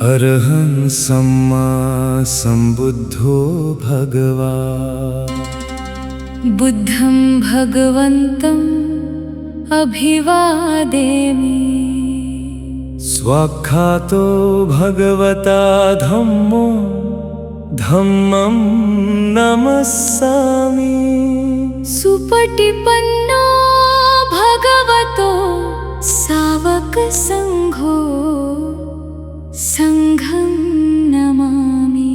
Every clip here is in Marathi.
अरहं सम्मा सम्बुद्धो भगवा। बुद्धं भगवन्तम् अभिवादेमि। स्वाख्यातो भगवता धम्मो धम्मं नमस्सामि। सुपटिपन्नो भगवतो सावकसङ्घो संघं नमामि।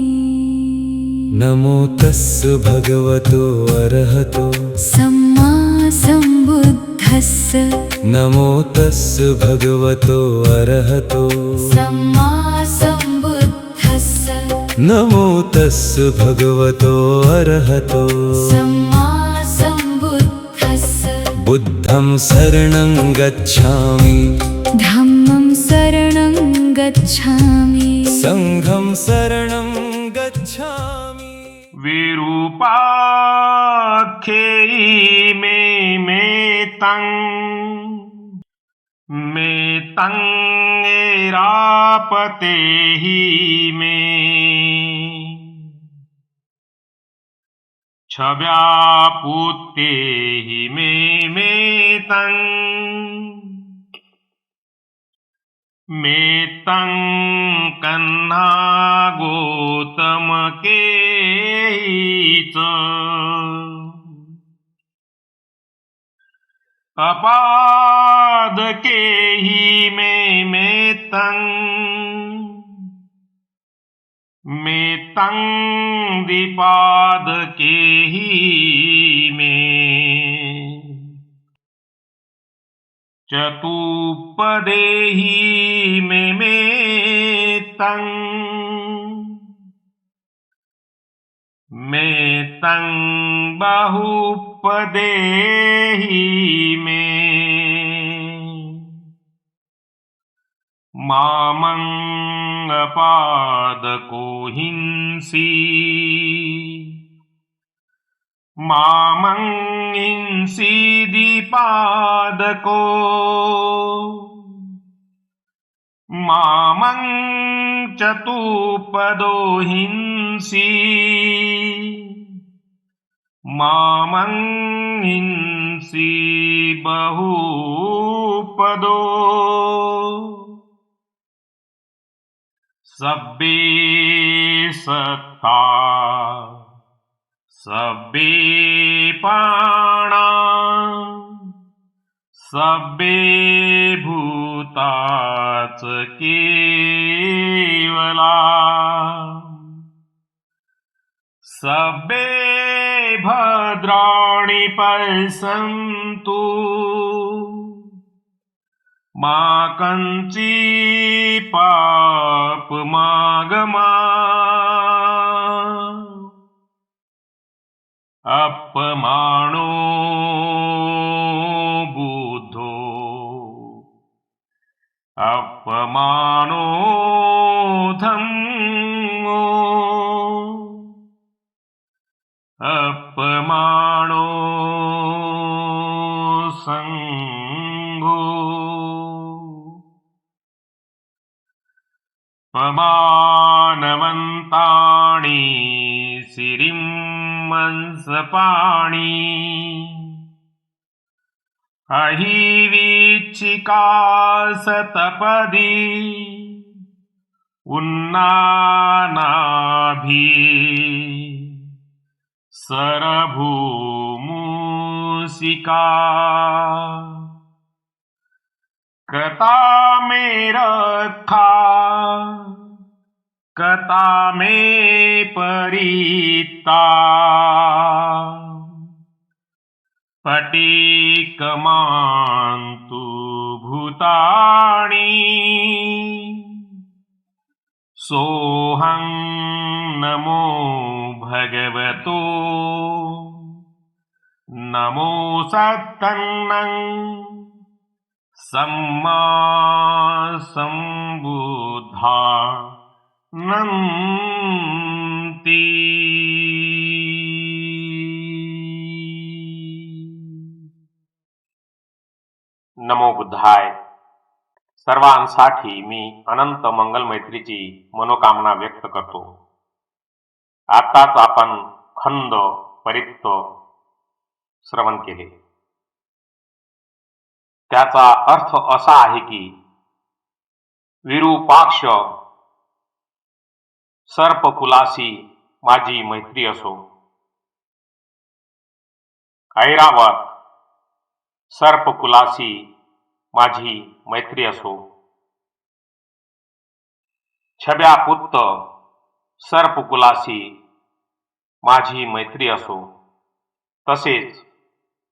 नमो तस्स भगवतो अरहतो सम्मा सम्बुद्धस्स। नमो तस्स भगवतो अरहतो सम्मा सम्बुद्धस्स। नमो तस्स भगवतो अरहतो सम्मा सम्बुद्धस्स। बुद्धं शरणं गच्छामि धम्मं शरणं गच्छामि। संघं शरणं गच्छामि। विरूपाख्यै मे तं एरापतेः मे छव्यापुतेः मे तं कन्हा गोतमकेच अपादकेहि मे तं दिपादकेहि मे चतुपदेहि मे तं बहुपदेहि मे मामं अपादको हिंसी मामं हिंसी दीपादको मामं चतुपदो हिंसी मामं हिंसी बहुपदो सब्बे सत्ता सब्बे पाणा सब्बे भूताच केवला सब्बे भद्राणि पश्यन्तु मा कञ्चित् पापमागमा अपमानो बुद्धो अपमानो धम्मो अपमानो संघो पमानवन्तानि सिरिं मंसपाणि अहिवीचिका सतपदी उन्नानाभि सरभूमुसिका कता मे रखा कता मे परिता पटिकमान्तु भूतानि सोऽहं नमो भगवतो नमो सत्तन्नं सम्मा सम्बुद्धा नन्ति। नमो बुद्धाय। सर्वांसाठी मी अनंत मंगल मैत्रीची मनोकामना व्यक्त करतो. आताच आपण खंद परित्त श्रवण केले. त्याचा अर्थ असा आहे की विरूपाक्ष सर्पकुलाशी माझी मैत्री असो, ऐरावत सर्पकुलाशी माझी मैत्री असो, छब्यापुत्त सर्पकुलाशी माझी मैत्री असो, तसेच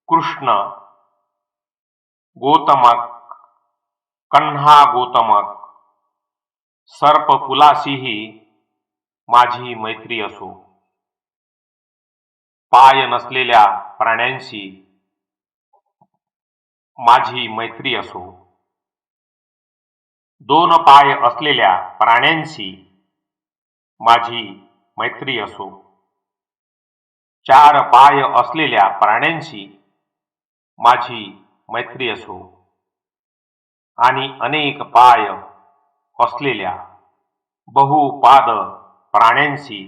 कृष्ण गोतमक कन्हा गोतमक सर्पकुलाशीही माझी मैत्री असो, पाय नसलेल्या प्राण्यांशी माझी मैत्री असो, दोन पाय असलेल्या प्राण्यांशी माझी मैत्री असो, चार पाय असलेल्या प्राण्यांशी माझी मैत्री असो, आणि अनेक पाय असलेल्या बहुपाद प्राण्यांशी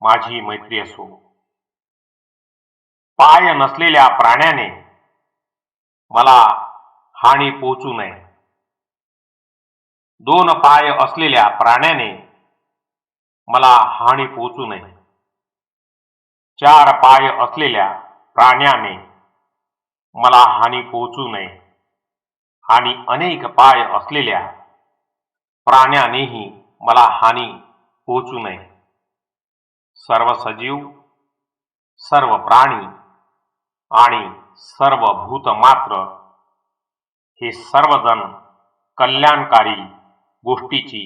माझी मैत्री असो. पाय नसलेल्या प्राण्याने मला हानी पोचू नये, दोन पाय असलेल्या प्राण्याने मला हानी पोचू नये, चार पाय असलेल्या प्राण्याने मला हानी पोचू नये, आणि अनेक पाय असलेल्या प्राण्यानेही मला हानी पोचू नये. सर्व सजीव, सर्व प्राणी आणि सर्व भूत मात्र हे सर्वजण कल्याणकारी गोष्टीची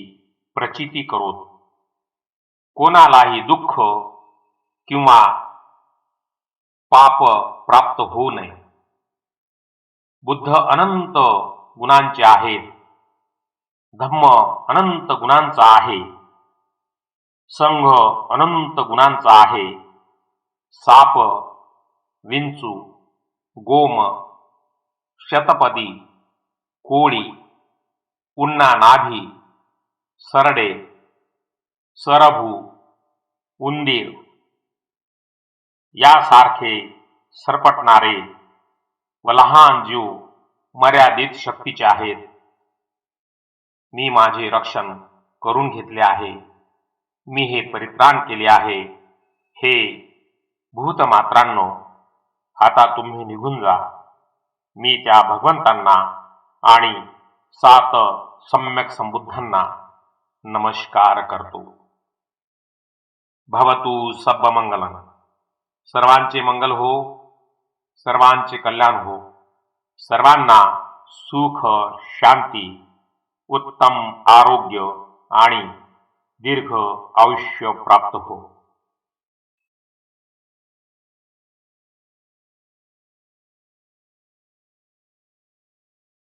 प्रचिती करोत. कोणालाही दुःख किंवा पाप प्राप्त होऊ नये. बुद्ध अनंत गुणांचे आहेत, धम्म अनंत गुणांचा आहे, संघ अनंत गुणांचा आहे, साप, विंचू, गोम, शतपदी, कोळी, पुन्हा नाभी, सरडे, सरभू, उंदीर यासारखे सरपटणारे व लहान जीव मर्यादित शक्तीचे आहेत. मी माझे रक्षण करून घेतले आहे. मी हे परित्राण केले आहे. हे भूतमात्रांनो, आता तुम्ही निघून जा. मी त्या भगवंतांना आणि 7 सम्यक संबुद्धांना नमस्कार करतो. भवतु सर्वमंगलम्. सर्वांचे मंगल हो, सर्वांचे कल्याण हो, सर्वांना सुख, शांती, उत्तम आरोग्य आणि दीर्घ आयुष्य प्राप्त हो.